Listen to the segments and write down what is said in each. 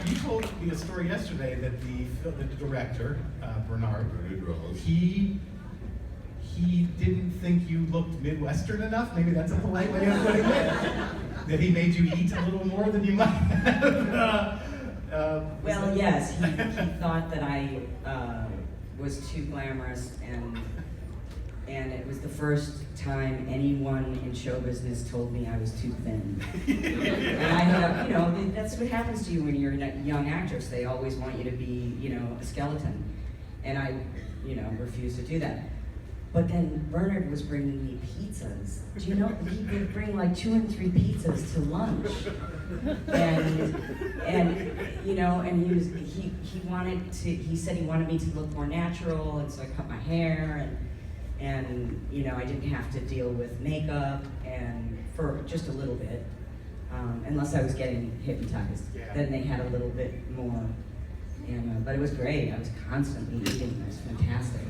you told me a story yesterday that the director, Bernard Rose, he didn't think you looked Midwestern enough. Maybe that's a polite way of putting it. That he made you eat a little more than you might have. Well, yes, he thought that I was too glamorous, and it was the first time anyone in show business told me I was too thin. And I had, you know, that's what happens to you when you're a young actress. They always want you to be, you know, a skeleton. And I, you know, refused to do that. But then Bernard was bringing me pizzas. Do you know, he would bring like 2 and 3 pizzas to lunch. And you know, and he said he wanted me to look more natural, and so I cut my hair, and you know, I didn't have to deal with makeup, and for just a little bit, unless I was getting hypnotized. Yeah. Then they had a little bit more. And, but it was great. I was constantly eating. It was fantastic.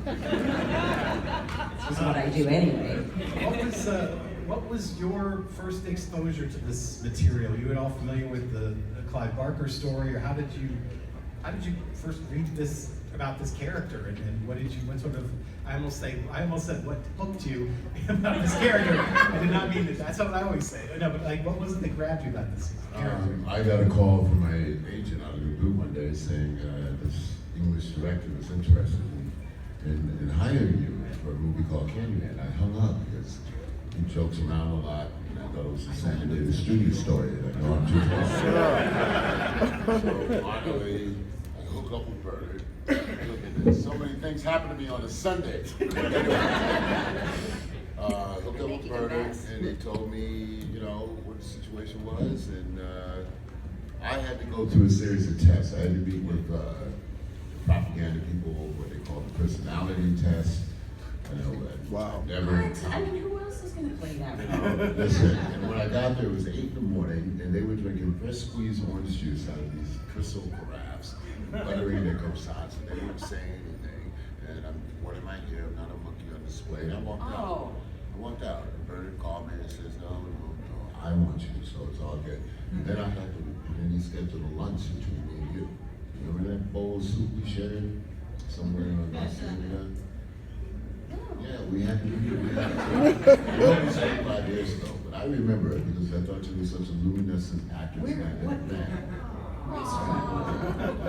This is what I do anyway. What was your first exposure to this material? You at all familiar with the Clive Barker story, or how did you first read this about this character, and what sort of, I almost said what hooked you about this character. I did not mean that. That's what I always say. No, but like, what was it that grabbed you about this character? I got a call from my agent out of the blue one day saying this English director was interested in hiring you for a movie called Candyman. I hung up because he jokes around a lot, and I thought it was a San Diego student story. And I know I'm too close. So finally, I hooked up with Bernard. So many things happened to me on a Sunday. Hooked up with Bernard, and he told me, you know, what the situation was, and I had to go through a series of tests. I had to meet with propaganda people, what they call the personality test. You know, wow. What? I mean, who else is going to play that? Listen, and when I got there, it was 8 in the morning, and they were drinking fresh squeezed orange juice out of these crystal carafes, buttering their croissants, and they weren't saying anything. And what am I here? I'm not a monkey on display. And I walked out. I walked out, and Bernard called me and says, no, I want you, so it's all good. And then I had to, then he scheduled a lunch between me and you. Remember that bowl of soup we shared somewhere in Madsen? Yeah, we had to do it. It was 85 years ago, but I remember it because I thought you were such a luminescent actress. What?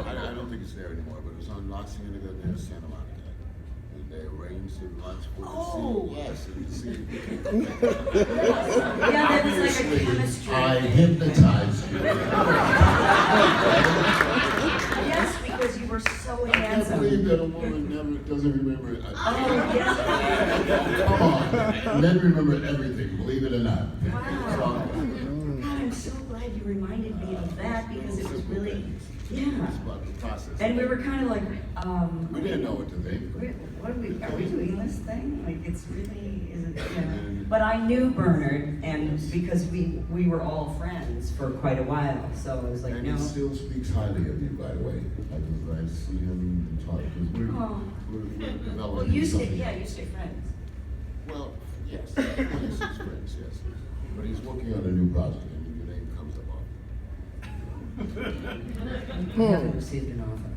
I don't think it's there anymore, but it was on La Cienega near Santa Monica. And they arranged the lunch for the scene. Yes, and the scene. Yeah, that was like a chemistry. I hypnotized you. Yes, because you were so I can't handsome. believe that a woman never doesn't remember it. Oh, yes. Come on, men remember everything, believe it or not. Wow. God, I'm so glad you reminded me of that because it was really, yeah. It's about the process. And we were kind of like, We didn't know what to think. what are we doing this thing? Like, it's really, is it, you know? But I knew Bernard, and because we were all friends for quite a while, so I was like, And no. he still speaks highly of you, by the way. I see him and talk, because we're developing Well, you stay, something. yeah, you stay friends. Well, yes, he's friends, yes. But he's working on a new project, and your name comes up often. We haven't received an offer.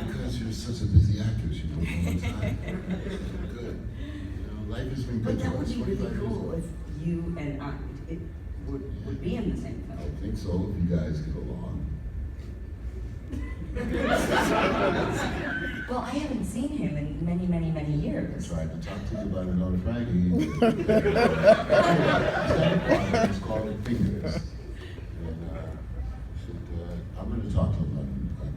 Because you're such a busy actress, you don't have time. Good. You know, life has been good But that to would us be really 25 years cool ago. if you and I would be in the same film. I think so, if you guys get along. Well, I haven't seen him in many, many, many I years. tried to talk to you about it on Friday. It's called Fingers. And I'm going to talk to him on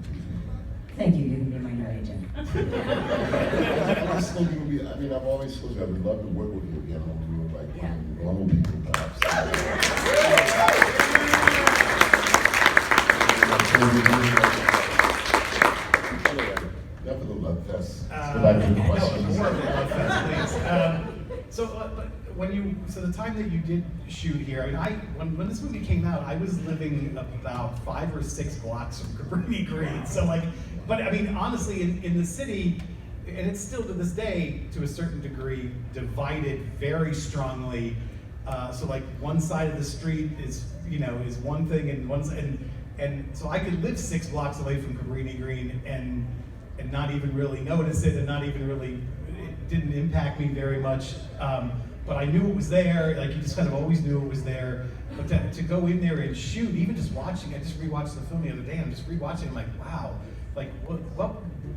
Tuesday. Thank you, you can be my new agent. I'm still going to be, I mean, I've always told you, I would love to work with you again on like Yeah. normal people, perhaps. Enough of the love fest. Let's go back to the questions. More of the love fest, please. So the time that you did shoot here, I mean, when this movie came out, I was living about 5 or 6 blocks from Cabrini Green. So like, but I mean, honestly, in the city, and it's still to this day, to a certain degree, divided very strongly. So like one side of the street is one thing, and And so I could live 6 blocks away from Cabrini Green and not even really notice it, and not even really, it didn't impact me very much. But I knew it was there, like you just kind of always knew it was there. But to go in there and shoot, even just watching, I just rewatched the film the other day, I'm just rewatching, I'm like, wow, like what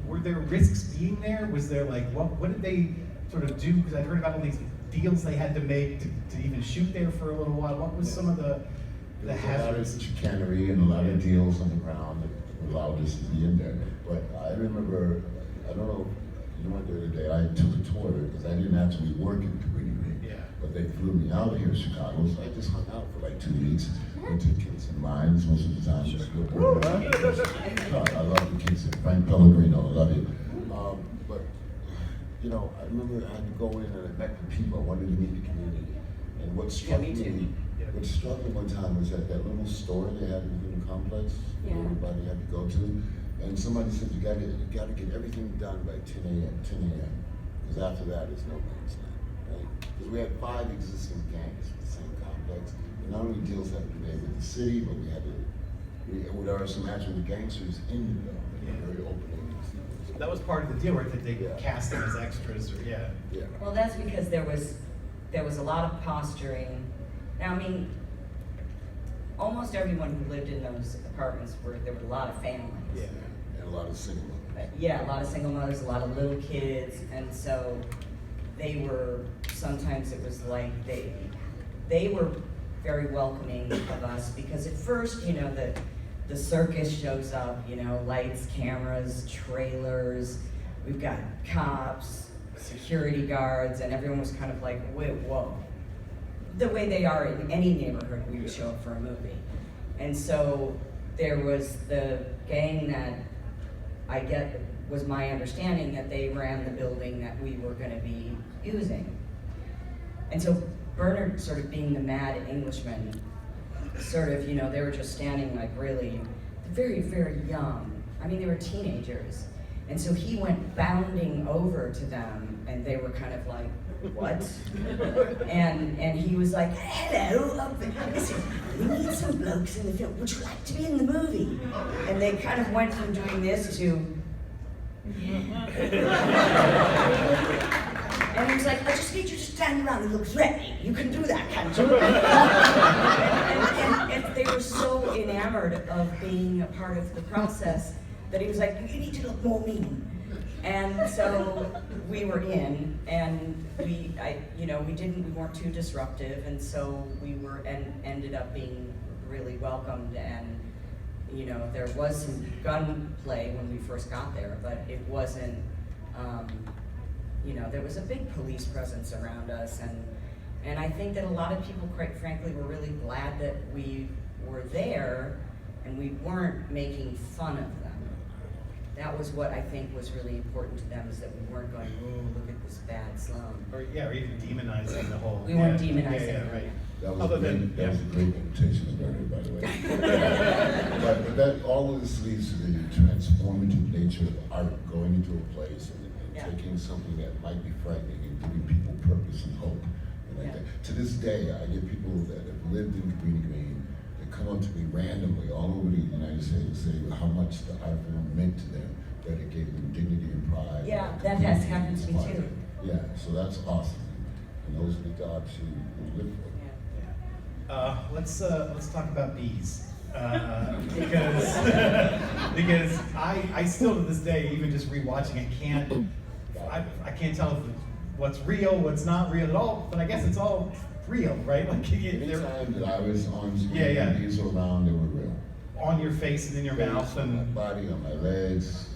were there risks being there? Was there like, what did they sort of do? Because I'd heard about all these deals they had to make to even shoot there for a little while. What was some of the hazards? A lot of chicanery and a lot of deals on the ground that allowed us to be in there. But I remember, I don't know, you know, the other day I took a tour because I didn't actually work in Cabrini Green. Yeah. But they flew me out here in Chicago, so I just hung out for like 2 weeks. Went to Kingston Mines most of the time. Just I love the Kingston. Frank Pellegrino, I love you. But you know, I remember I had to go in and I met the people. I wanted to meet the community. And what struck me too. What struck me one time was that little store they had within the complex that everybody had to go to. And somebody said, you gotta get everything done by 10 a.m. Because after that, it's no man's land, right? Because we had 5 existing gangs with the same complex. And not only deals had to be made with the city, but there are some actual gangsters in the building, very open. That was part of the deal, right? That they cast them as extras, or yeah. Well, that's because there was a lot of posturing. Now, I mean, almost everyone who lived in those apartments there were a lot of families. Yeah. And a lot of single mothers. Yeah, a lot of single mothers, a lot of little kids, and so sometimes it was like they were very welcoming of us, because at first, you know, the circus shows up, you know, lights, cameras, trailers, we've got cops, security guards, and everyone was kind of like, wait, whoa. The way they are in any neighborhood we would show up for a movie. And so there was the gang that was my understanding that they ran the building that we were going to be using. And so Bernard, sort of being the mad Englishman, sort of, you know, they were just standing like really very, very young. I mean, they were teenagers. And so he went bounding over to them, and they were kind of like, what? and he was like, hello, listen, we need some blokes in the film. Would you like to be in the movie? And they kind of went from doing this to, and he was like, I just need you to stand around and look threatening. You can do that, can't you? and they were so enamored of being a part of the process that he was like, you need to look more mean. And so we were in, and we weren't too disruptive, and so we were, and ended up being really welcomed. And you know, there was some gunplay when we first got there, but it wasn't, you know, there was a big police presence around us, and I think that a lot of people, quite frankly, were really glad that we were there and we weren't making fun of them. That was what I think was really important to them, is that we weren't going, oh, look at this bad slum. Or even demonizing the whole. We weren't demonizing. Yeah, right. That was a great invitation to Bernard, by the way. but that all of this leads to the transformative nature of art going into a place and taking something that might be frightening and giving people purpose and hope. And like that. To this day, I get people that have lived in Cabrini Green that come up to me randomly all over the United States and say how much the art form meant to them, that it gave them dignity and pride. Yeah, that has happened to me too. Yeah, so that's awesome. And those are the jobs you live for. Let's talk about bees. Because I still to this day, even just rewatching it, I can't tell if what's real, what's not real at all. But I guess it's all real, right? Like anytime that I was on screen, bees were around, they were real. On your face and in your mouth and on my body, on my legs,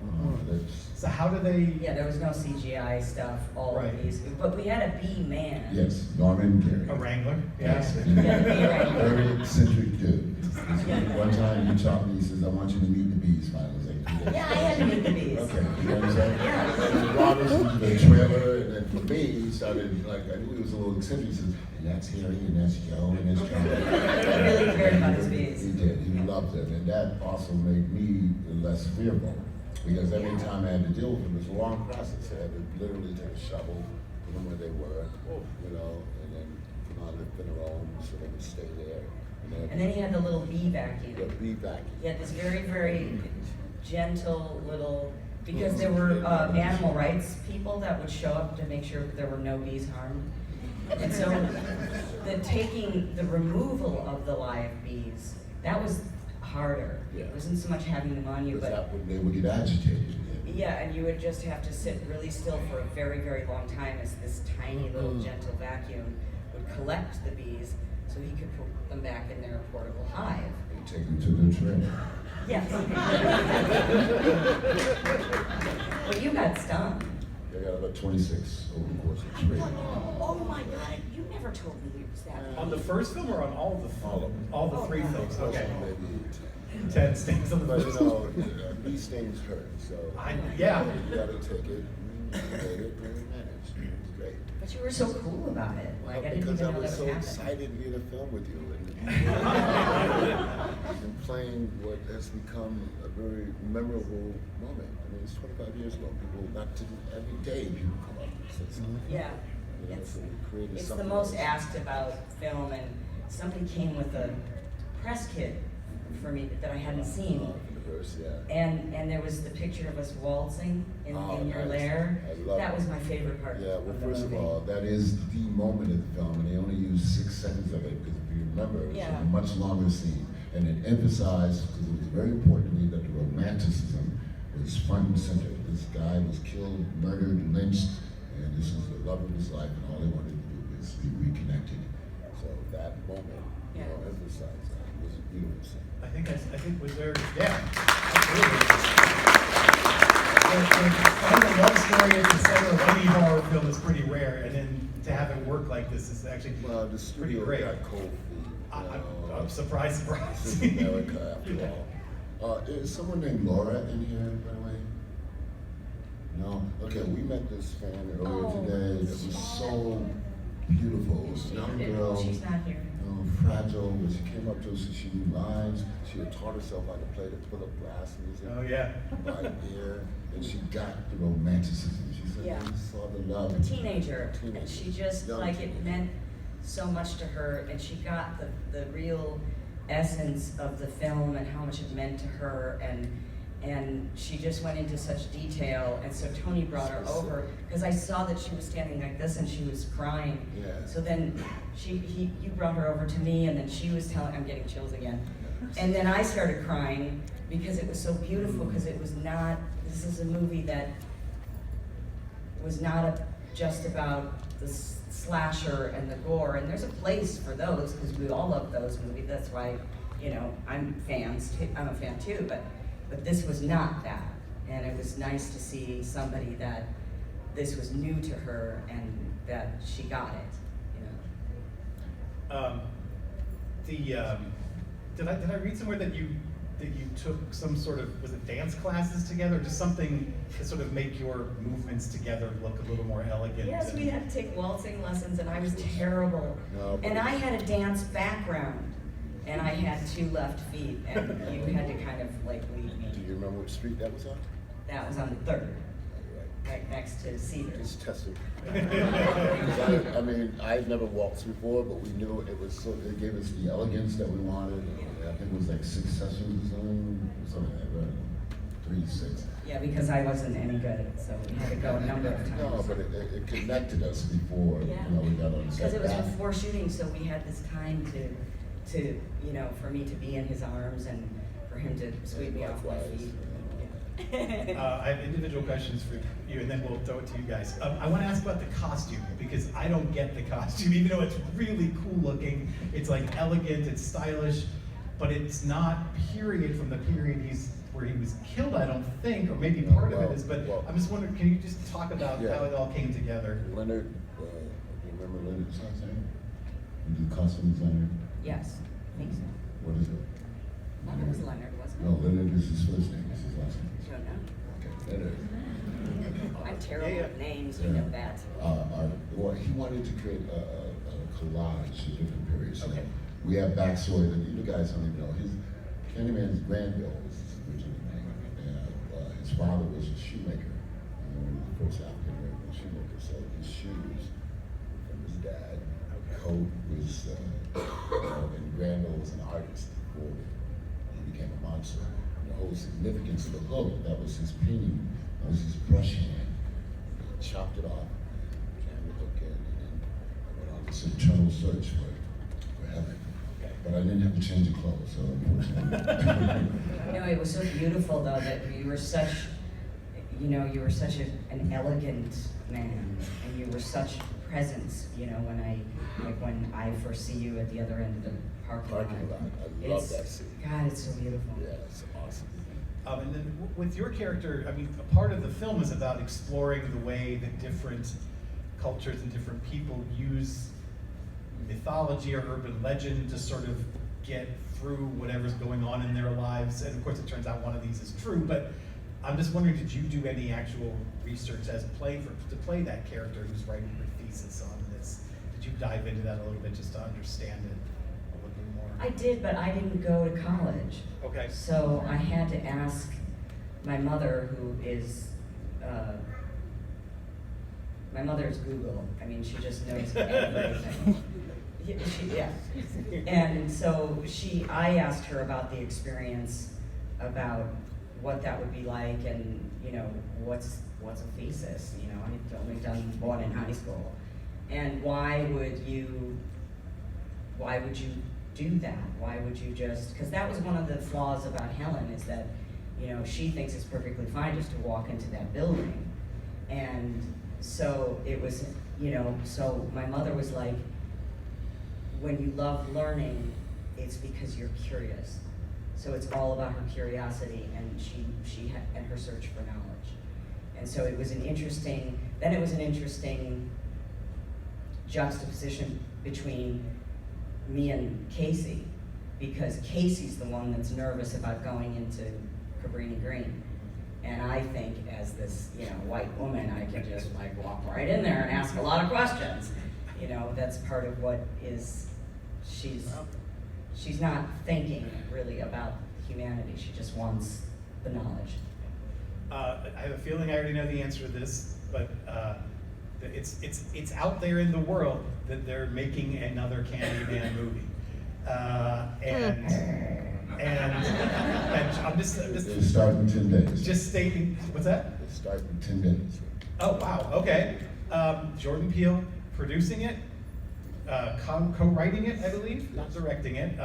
on my lips. So how do they? Yeah, there was no CGI stuff. All of these, but we had a bee man. Yes, Norman Gary. A wrangler. Yes. Very eccentric dude. One time he taught me. He says, "I want you to meet the bees." Finally, I was like, yeah, I had to meet the bees. Okay, you know what I'm saying? Yeah. He brought us into the trailer, and then for me, he started like I knew he was a little eccentric. He says, "And that's Harry, and that's Joe, and that's John." He really cared about his bees. He did. He loved them, and that also made me less fearful. Because every time I had to deal with them, it was a long process. I had to literally take a shovel, put them where they were, you know, and then put them on their own so they would stay there. And And then he had the little bee vacuum. The bee vacuum. He had this very, very gentle little, because there were animal rights people that would show up to make sure there were no bees harmed. And so the removal of the live bees, that was harder. Yeah. It wasn't so much having them on you, Because but they would get agitated. yeah, and you would just have to sit really still for a very, very long time as this tiny little gentle vacuum would collect the bees so he could put them back in their portable hive. And take them to the trail. Yes. Well, you got stung. I got about 26 over the course of the training. Oh my God, you never told me it was that. On the first film or on all the films? All the three films, okay. Maybe 10 stings on the but first you film. know, these things hurt, so Yeah. you gotta take it, and manage. It's great. But you were so cool about it. Like, I didn't even Because I know was that so was happening. excited to be in a film with you and playing what has become a very memorable moment. I mean, it's 25 years ago. People, not to every day, people come up and say something. Yeah. You know, so we created It's the something most else. asked about film, and somebody came with a press kit for me that I hadn't seen. For the verse, yeah. And there was the picture of us waltzing in your nice. lair. I love That it. was my favorite part Yeah, well, of the first movie. of all, that is the moment of the film, and they only used 6 seconds of it, because if you remember, it was Yeah. a much longer scene. And it emphasized, because it was very important to me, that the romanticism was front and center. This guy was killed, murdered, lynched, and this was the love of his life, and all they wanted to do was be reconnected. So that moment, Yeah. emphasized that. It was a beautiful scene. I think was there, yeah. Absolutely. The love story at the center of any horror film is pretty rare, and then to have it work like this is actually Well, the pretty studio great. got cold feet. I'm surprised. This is America, after all. Is someone named Laura in here, by the way? No? Okay, we met this fan earlier today. It was so beautiful. It was a young girl. She's not here. Fragile, but she came up to us and she knew lines. She had taught herself how to play the Philip Glass music Oh yeah. by ear, and she got the romanticism. She said, Yeah. "We saw the love." A teenager, and she just, Young like, it teenager. meant so much to her, and she got the real essence of the film and how much it meant to her, and she just went into such detail, and so Tony brought her over, because I saw that she was standing like this and she was crying. Yeah. So then you brought her over to me, and then she was telling, I'm getting chills again. And then I started crying because it was so beautiful, because it was not, this is a movie that was not just about the slasher and the gore, and there's a place for those, because we all love those movies. That's why, I'm a fan too, but this was not that. And it was nice to see somebody that this was new to her and that she got it, Did I read somewhere that you took some sort of, was it dance classes together, just something to sort of make your movements together look a little more elegant? Yes, we had to take waltzing lessons, and I was terrible. No, but- And I had a dance background, and I had 2 left feet, and you had to kind of like lead Do me. you remember what street that was on? That was on the 3rd, Right. right next to Cedars. Just testing. Because I mean, I'd never walked before, but we knew it was so. It gave us the elegance that we wanted. And I think it was like 6 sessions or something like that. 3, 6. Yeah, because I wasn't any good, so we had to go a number of times. No, but it connected us before. Yeah. We got on the Because it was set. before shooting, so we had this time to for me to be in his arms and for him to sweep me off my feet. I have individual questions for you, and then we'll throw it to you guys. I want to ask about the costume, because I don't get the costume, even though it's really cool looking. It's like elegant, it's stylish, but it's not period from the period where he was killed, I don't think, or maybe part of it is. But well, I'm just wondering, can you just talk about Yeah. how it all came together? Leonard, you remember Leonard's last name? The costume designer. Yes, I think so. What is it? Well, it was Leonard, wasn't it? No, Leonard is his first name. It's his last name. Don't know. Okay, Leonard. I'm terrible Yeah, yeah. with names, you know that. Well, he wanted to create a collage of different periods. So Okay. we have backstory that you guys don't even know. Candyman's grandbill was his original name, and his father was a shoemaker. He was the first African American shoemaker, so his shoes were from his dad. coat was, and Randall was an artist before he became a monster. The whole significance of the look, that was his painting, that was his brush hand. He chopped it off, and we looked at it, and then I went on this eternal search for heaven. But I didn't have to change the clothes, so unfortunately. No, it was so beautiful though that you were such, you were such an elegant man, and you were such a presence, when I first see you at the other end of the parking lot. I love that scene. God, it's so beautiful. Yeah, it's awesome. And then with your character, I mean, a part of the film is about exploring the way that different cultures and different people use mythology or urban legend to sort of get through whatever's going on in their lives. And of course, it turns out one of these is true, but I'm just wondering, did you do any actual research to play that character who's writing her thesis on this? Did you dive into that a little bit just to understand it a little bit more? I did, but I didn't go to college. Okay. So I had to ask my mother, who is, my mother is Google. I mean, she just knows everything. Yeah. And so I asked her about the experience, about what that would be like, and what's a thesis. I'd only done one in high school, and why would you do that? Why would you just? Because that was one of the flaws about Helen, is that she thinks it's perfectly fine just to walk into that building, and so it was so my mother was like, when you love learning, it's because you're curious. So it's all about her curiosity and and her search for knowledge. And so it was an interesting juxtaposition between me and Casey, because Casey's the one that's nervous about going into Cabrini Green. And I think as this, white woman, I can just walk right in there and ask a lot of questions. That's part of what is, she's not thinking really about humanity. She just wants the knowledge. I have a feeling I already know the answer to this, but it's out there in the world that they're making another Candyman movie, and I'm just They start in 10 days. just stating, what's that? They start in 10 days. Oh wow, okay. Jordan Peele producing it, co-writing it, I believe, not directing it.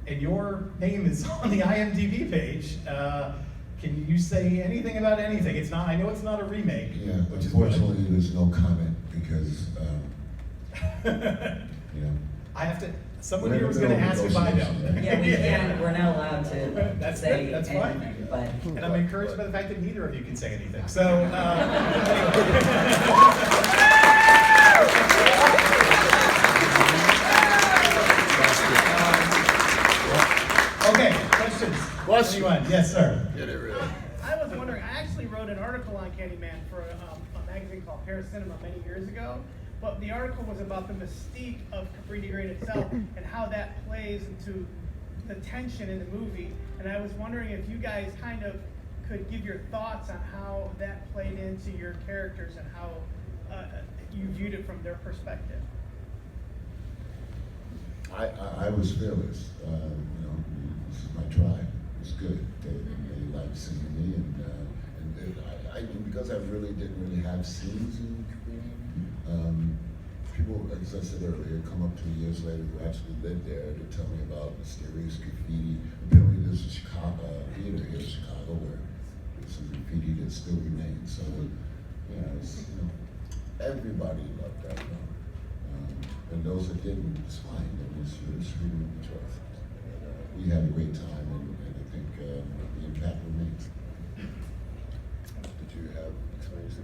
And your name is on the IMDb page. Can you say anything about anything? It's not. I know it's not a remake. Yeah, which unfortunately, there's no comment because, I have to. Someone here was going to ask if I know. Yeah, we can't. We're not allowed to That's say good, that's fine. anything. But And I'm encouraged by the fact that neither of you can say anything. So. Okay, questions? Anyone? Yes, sir. I was wondering, I actually wrote an article on Candyman for a magazine called Paris Cinema many years ago, but the article was about the mystique of Cabrini Green itself and how that plays into the tension in the movie. And I was wondering if you guys kind of could give your thoughts on how that played into your characters and how you viewed it from their perspective. I was fearless. This is my tribe. It was good. They liked seeing me, and because I really didn't really have scenes in Cabrini, people, as I said earlier, come up to me years later who actually lived there to tell me about mysterious graffiti. Apparently, there's a Chicago theater here in Chicago where there's some graffiti that still remains. So, everybody loved that film. And those that didn't, it's fine. It was freedom of choice. We had a great time, and I think the impact remains. Did you have experience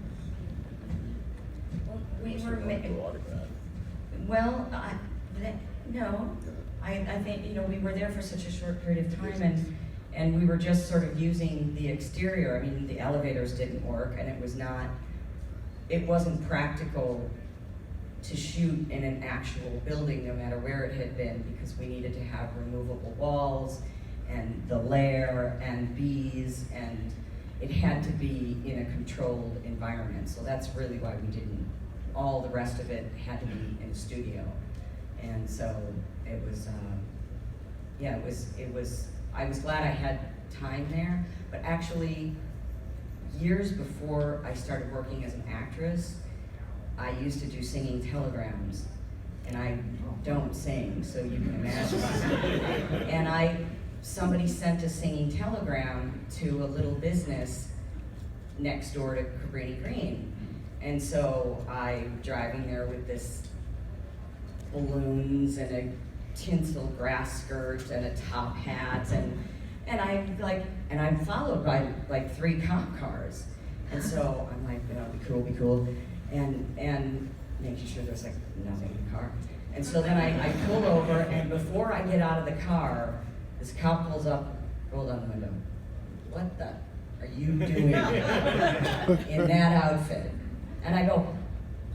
no. I think we were there for such a short period of time, and we were just sort of using the exterior. I mean, the elevators didn't work, and it wasn't practical to shoot in an actual building, no matter where it had been, because we needed to have removable walls and the lair and bees, and it had to be in a controlled environment. So that's really why we didn't. All the rest of it had to be in a studio. And so it was, yeah, it was, I was glad I had time there, but actually, years before I started working as an actress, I used to do singing telegrams, and I don't sing, so you can imagine. And somebody sent a singing telegram to a little business next door to Cabrini Green. And so I'm driving there with this balloons and a tinsel grass skirt and a top hat, and I'm followed by like 3 cop cars. And so I'm like, be cool. And making sure there's like nothing in the car. And so then I pull over, and before I get out of the car, this cop pulls up, roll down the window. What the are you doing in that outfit? And I go,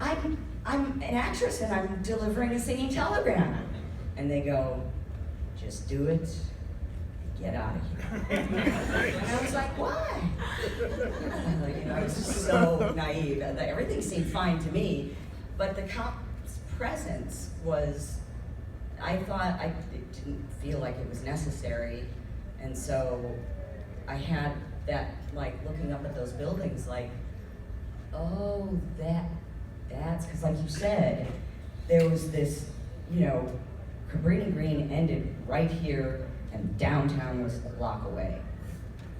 I'm an actress and I'm delivering a singing telegram. And they go, just do it, get out of here. And I was like, why? I was just so naive. Everything seemed fine to me, but the cop's presence was, I didn't feel like it was necessary. And so I had that, like, looking up at those buildings, like, oh, that's, because like you said, there was this, Cabrini Green ended right here, and downtown was a block away.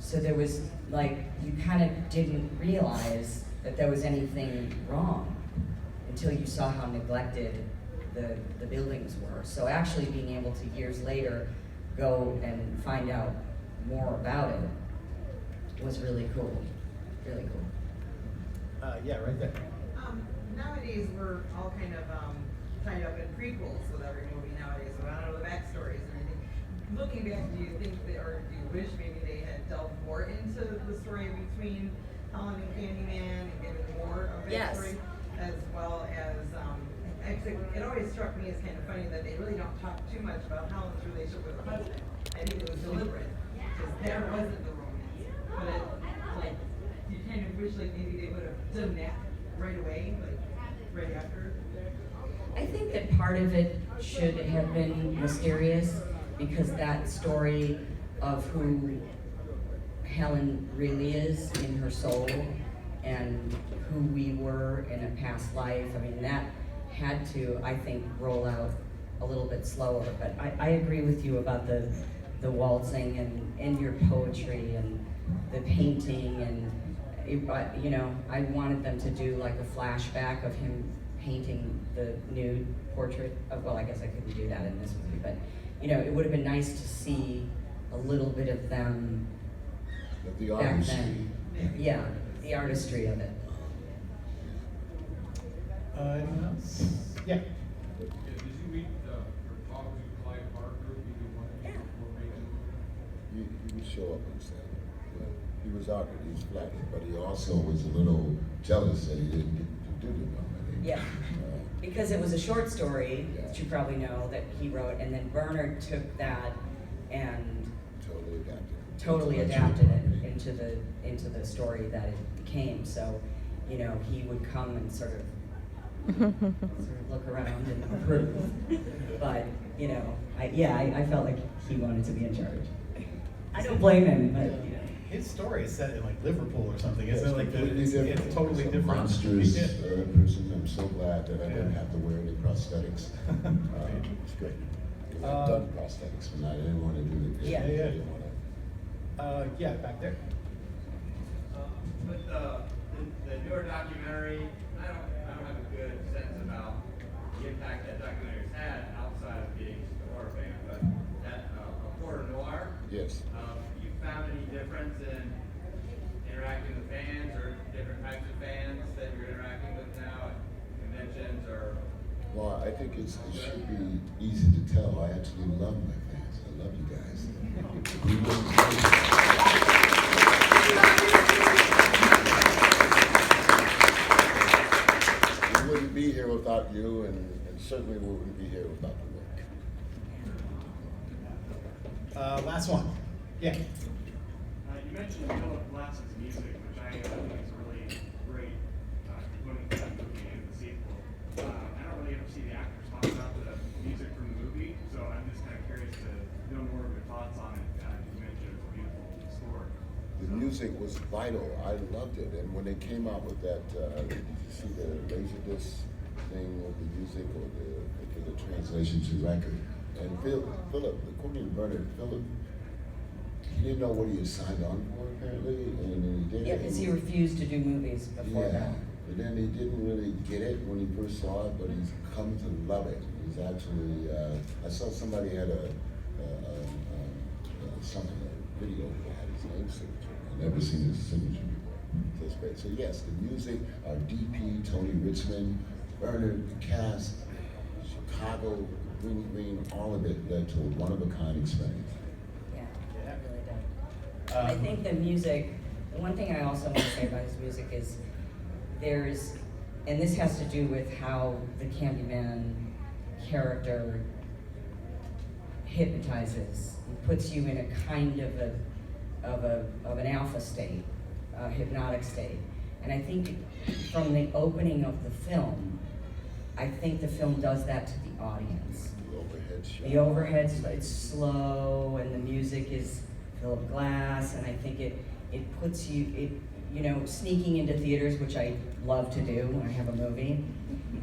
So there was, like, you kind of didn't realize that there was anything wrong until you saw how neglected the buildings were. So actually being able to, years later, go and find out more about it was really cool. Really cool. Yeah, right there. Nowadays, we're all kind of tied up in prequels with every movie nowadays, so I don't know the backstories and anything. Looking back, do you think or do you wish maybe they had delved more into the story between Helen and Candyman and given more of that story? As well as, actually, it always struck me as kind of funny that they really don't talk too much about Helen's relationship with her husband. I think it was deliberate, because there wasn't the romance. But you kind of wish like maybe they would have done that right away, like right after. I think that part of it should have been mysterious, because that story of who Helen really is in her soul and who we were in a past life, I mean, that had to, I think, roll out a little bit slower. But I agree with you about the waltzing and your poetry and the painting, and I wanted them to do like a flashback of him painting the nude portrait of, well, I guess I couldn't do that in this movie, but it would have been nice to see a little bit of them But the back artistry. then. Yeah, the artistry of it. Anyone else? Yeah. Yeah, did you meet or talk to Clive Barker? Yeah. He would show up and say, he was awkward, he was flattered, but he also was a little jealous that he didn't get to do the comedy. Yeah. Because it was a short story, Yeah. that you probably know, that he wrote, and then Bernard took that and Totally adapted it into the story that it became. So, he would come and sort of look around and approve. But, I felt like he wanted to be in charge. I don't blame him, but His story is set in like Liverpool or something, isn't it? Like completely it's different. totally It's a different. monstrous Yeah. person. I'm so glad that I didn't Yeah. have to wear any prosthetics. It's great. I've done prosthetics, but I didn't want to do it. Yeah. I didn't want Yeah, back there. With the newer documentary, I don't have a good sense about the impact that documentary's had outside of being a horror fan, but that a horror noir. Yes. You found any difference in interacting with fans or different types of fans that you're interacting with now at conventions or? Well, I think it should be easy to tell. I actually love my fans. I love you guys. We wouldn't be here without you, and certainly we wouldn't be here without the work. Last one. Yeah. You mentioned Philip Glass's music, which I think is really great component to that movie and the sequel. I don't really ever see the actors talk about the music the music was vital. I loved it. And when they came out with that, did you see the Laserdisc thing of the music or the translation to record? And Philip, according to Bernard, Philip, he didn't know what he had signed on for apparently, and then he did Yeah, it. because he refused to do movies before that. But then he didn't really get it when he first saw it, but he's come to love it. He's actually, I saw somebody had something, a video that had his name signature. I've never seen his signature before. So it's great. So yes, the music, our DP, Tony Richmond, Bernard, the cast, Chicago, Green, all of it led to a one-of-a-kind experience. Yeah, it really does. I think the music, the one thing I also want to say about his music is there's, and this has to do with how the Candyman character hypnotizes, puts you in a kind of an alpha state, a hypnotic state. And I think from the opening of the film, I think the film does that to the audience. The overhead shot. The overhead's it's slow, and the music is Philip Glass, and I think it puts you, sneaking into theaters, which I love to do when I have a movie,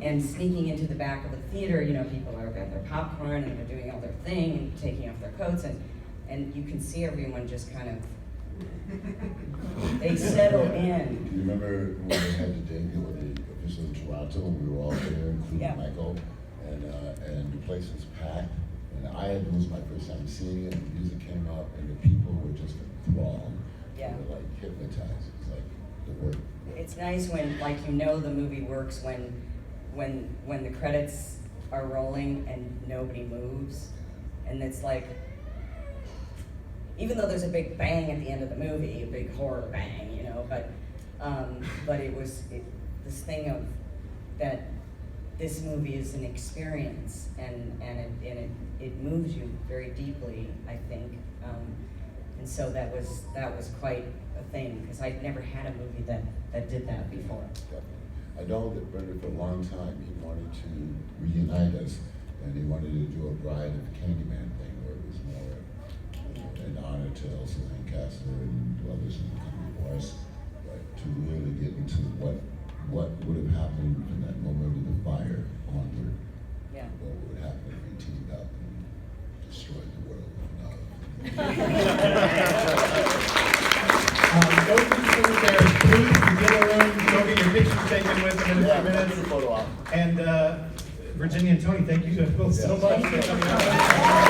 and sneaking into the back of the theater, people are got their popcorn and they're doing all their thing and taking off their coats, and you can see everyone just kind of, they settle in. Do you remember when they had the debut of the official in Toronto, and we were all there, including Yeah. Michael, and the place was packed, and it was my first time seeing it, and the music came up, and the people were just enthralled. Yeah. They were like hypnotized. It's like the word. It's nice when, the movie works when the credits are rolling and nobody moves, and it's like, even though there's a big bang at the end of the movie, a big horror bang, but it was this thing of that this movie is an experience, and it moves you very deeply, I think, and so that was quite a thing, because I'd never had a movie that did that before. Definitely. I know that Bernard, for a long time, he wanted to reunite us, and he wanted to do a Bride of Candyman thing, where it was more an honor to Elsa Lancaster and others who come before us, but to really get into what would have happened in that moment of the fire onward. Yeah. What would happen if we teamed up and destroyed the world with love? Those people there, please get around, go get your pictures taken with them in a few minutes. Photo op. And Virginia and Tony, thank you both so much for coming out.